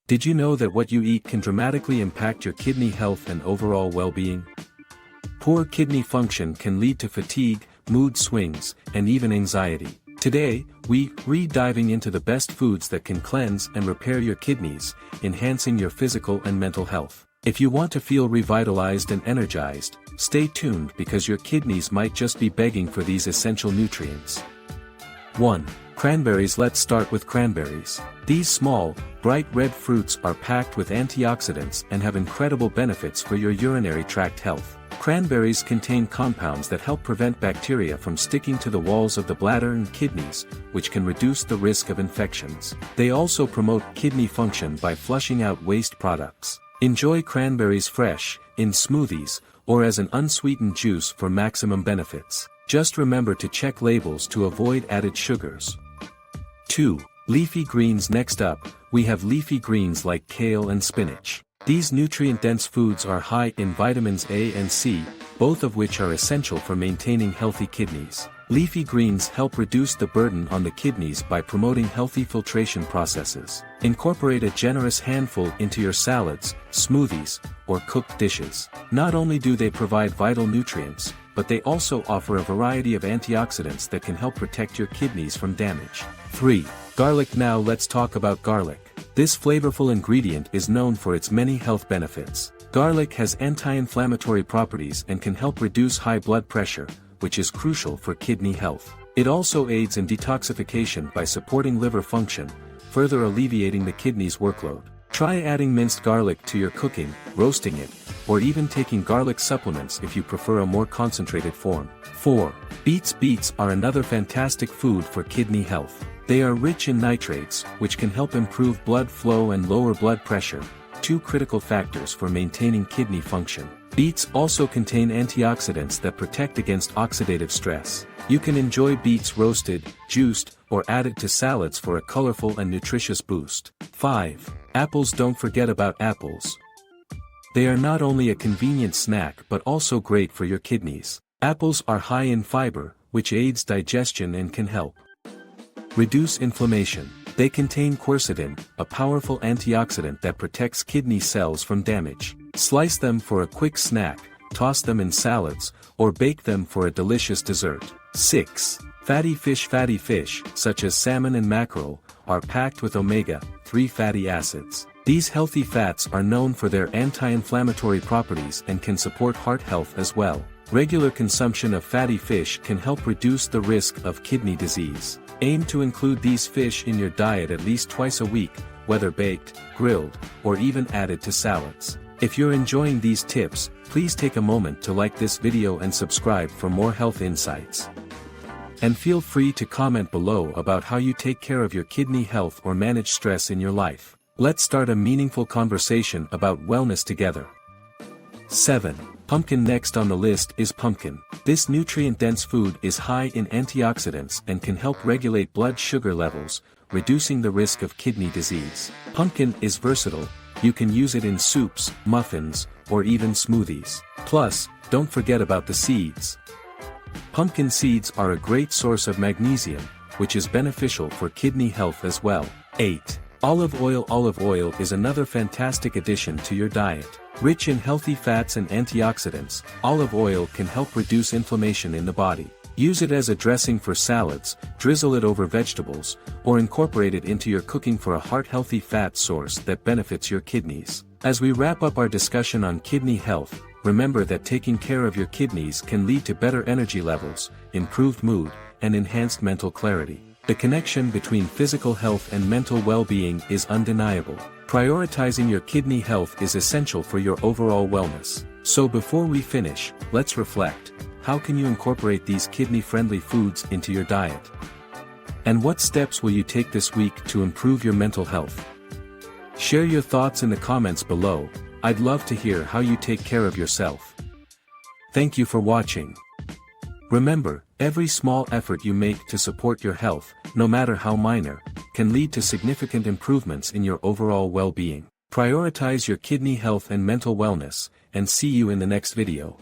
Did you know that what you eat can dramatically impact your kidney health and overall well-being? Poor kidney function can lead to fatigue, mood swings, and even anxiety. Today, we're diving into the best foods that can cleanse and repair your kidneys, enhancing your physical and mental health. If you want to feel revitalized and energized, stay tuned because your kidneys might just be begging for these essential nutrients. 1. Cranberries. Let's start with cranberries. These small, bright red fruits are packed with antioxidants and have incredible benefits for your urinary tract health. Cranberries contain compounds that help prevent bacteria from sticking to the walls of the bladder and kidneys, which can reduce the risk of infections. They also promote kidney function by flushing out waste products. Enjoy cranberries fresh, in smoothies, or as an unsweetened juice for maximum benefits. Just remember to check labels to avoid added sugars. 2. Leafy greens. Next up, we have leafy greens like kale and spinach. These nutrient-dense foods are high in vitamins A and C, both of which are essential for maintaining healthy kidneys. Leafy greens help reduce the burden on the kidneys by promoting healthy filtration processes. Incorporate a generous handful into your salads, smoothies, or cooked dishes. Not only do they provide vital nutrients, but they also offer a variety of antioxidants that can help protect your kidneys from damage. 3. Garlic. Now let's talk about garlic. This flavorful ingredient is known for its many health benefits. Garlic has anti-inflammatory properties and can help reduce high blood pressure, which is crucial for kidney health. It also aids in detoxification by supporting liver function, further alleviating the kidney's workload. Try adding minced garlic to your cooking, roasting it, or even taking garlic supplements if you prefer a more concentrated form. 4. Beets. Beets are another fantastic food for kidney health. They are rich in nitrates, which can help improve blood flow and lower blood pressure, two critical factors for maintaining kidney function. Beets also contain antioxidants that protect against oxidative stress. You can enjoy beets roasted, juiced, or added to salads for a colorful and nutritious boost. 5. Apples. Don't forget about apples. They are not only a convenient snack but also great for your kidneys. Apples are high in fiber, which aids digestion and can help reduce inflammation. They contain quercetin, a powerful antioxidant that protects kidney cells from damage. Slice them for a quick snack, toss them in salads, or bake them for a delicious dessert. 6. Fatty fish. Fatty fish, such as salmon and mackerel, are packed with omega-3 fatty acids. These healthy fats are known for their anti-inflammatory properties and can support heart health as well. Regular consumption of fatty fish can help reduce the risk of kidney disease. Aim to include these fish in your diet at least twice a week, whether baked, grilled, or even added to salads. If you're enjoying these tips, please take a moment to like this video and subscribe for more health insights. And feel free to comment below about how you take care of your kidney health or manage stress in your life. Let's start a meaningful conversation about wellness together. 7. Pumpkin. Next on the list is pumpkin. This nutrient-dense food is high in antioxidants and can help regulate blood sugar levels, reducing the risk of kidney disease. Pumpkin is versatile. You can use it in soups, muffins, or even smoothies. Plus, don't forget about the seeds. Pumpkin seeds are a great source of magnesium, which is beneficial for kidney health as well. 8. Olive oil. Olive oil is another fantastic addition to your diet. Rich in healthy fats and antioxidants, olive oil can help reduce inflammation in the body. Use it as a dressing for salads, drizzle it over vegetables, or incorporate it into your cooking for a heart-healthy fat source that benefits your kidneys. As we wrap up our discussion on kidney health, remember that taking care of your kidneys can lead to better energy levels, improved mood, and enhanced mental clarity. The connection between physical health and mental well-being is undeniable. Prioritizing your kidney health is essential for your overall wellness. So before we finish, let's reflect. How can you incorporate these kidney-friendly foods into your diet? And what steps will you take this week to improve your mental health? Share your thoughts in the comments below. I'd love to hear how you take care of yourself. Thank you for watching. Remember, every small effort you make to support your health, no matter how minor, can lead to significant improvements in your overall well-being. Prioritize your kidney health and mental wellness, and see you in the next video.